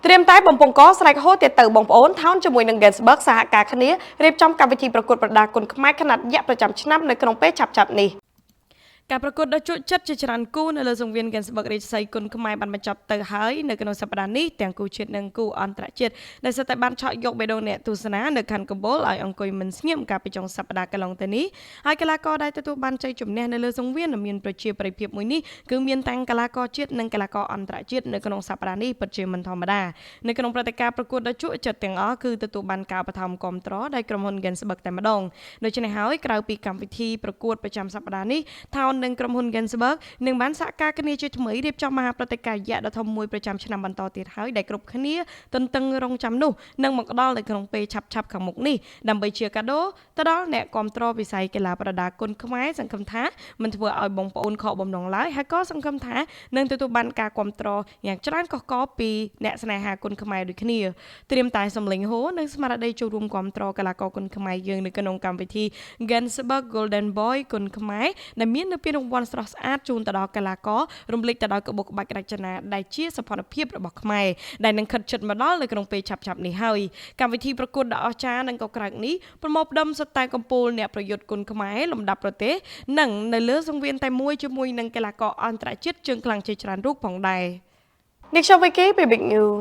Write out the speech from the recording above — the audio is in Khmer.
ត្រៀមតែបំពង់កស្រែកហូតទៅបងប្អូនថោនជាមួយនឹង Gensburg សហការគ្នារៀបចំកម្មវិធីប្រកួតប្រដាល់គុនខ្មែរខណៈយៈប្រចាំឆ្នាំនៅក្នុងពេលឆាប់ៗនេះការប្រកួតដ៏ជក់ចិត្តជាច្រើនគូនៅលើសង្វៀន Gensburg រាជសីគុនខ្មែរបានបញ្ចប់ទៅហើយនៅក្នុងសប្តាហ៍នេះទាំងគូជាតិនិងគូអន្តរជាតិដែលស្ទើរតែបានឆក់យកបេះដូងអ្នកទស្សនានៅខណ្ឌកំពូលឲ្យអង្គុយមិនស្ងៀមកាលពីចុងសប្តាហ៍កន្លងទៅនេះហើយកីឡាករដែលទទួលបានជ័យជំនះនៅលើសង្វៀនមានប្រជាប្រិយភាពមួយនេះគឺមានទាំងកីឡាករជាតិនិងកីឡាករអន្តរជាតិនៅក្នុងសប្តាហ៍នេះពិតជាមិនធម្មតានៅក្នុងព្រឹត្តិការណ៍ប្រកួតដ៏ជក់ចិត្តទាំងអស់គឺទទួលបានការឧបត្ថម្ភគាំទ្រដោយក្រុមហ៊ុន Gensburg តែម្ដងដូច្នេះហើយក្រៅពីកម្មវិធីប្រកួតប្រចាំសប្តាហ៍នេះថោននិងក្រុមហ៊ុន Gensburg នឹងបានសហការគ្នាជាថ្មីរៀបចំមហាព្រឹត្តិការណ៍យៈដ៏ធំមួយប្រចាំឆ្នាំបន្តទៀតហើយដែលគ្រប់គ្នាទន្ទឹងរង់ចាំនោះនឹងមកដល់នៅក្នុងពេលឆាប់ៗខាងមុខនេះដើម្បីជាកាដូទៅដល់អ្នកគាំទ្រវិស័យកីឡាប្រដាល់គុនខ្មែរសង្ឃឹមថាមិនធ្វើឲ្យបងប្អូនខកបំណងឡើយហើយក៏សង្ឃឹមថានឹងទទួលបានការគាំទ្រយ៉ាងច្រើនកុះករពីអ្នកស្នេហាគុនខ្មែរដូចគ្នាត្រៀមតែសម្លេងហូនិងស្មារតីចូលរួមគាំទ្រកីឡាករគុនខ្មែរយើងនៅក្នុងកម្មវិធី Gensburg Golden Boy គុនខ្មែរដែលមាននៅពានរង្វាន់ស្រស់ស្អាតជូនទៅដល់កីឡាកររំលេចទៅដោយក្បូរក្បាច់រចនាដែលជាសភនភាពរបស់ខ្មែរដែលនឹងខិតជិតមកដល់នៅក្នុងពេលឆាប់ៗនេះហើយកម្មវិធីប្រកួតដ៏អស្ចារ្យនិងក៏ក្រើកនេះប្រមូលផ្ដុំសុទ្ធតែកំពូលអ្នកប្រយុទ្ធគុនខ្មែរលំដាប់ប្រទេសនិងនៅលើសង្វៀនតែមួយជាមួយនឹងកីឡាករអន្តរជាតិជើងខ្លាំងជាច្រើនរូបផងដែរនេះខ្ញុំវិកីពី Big News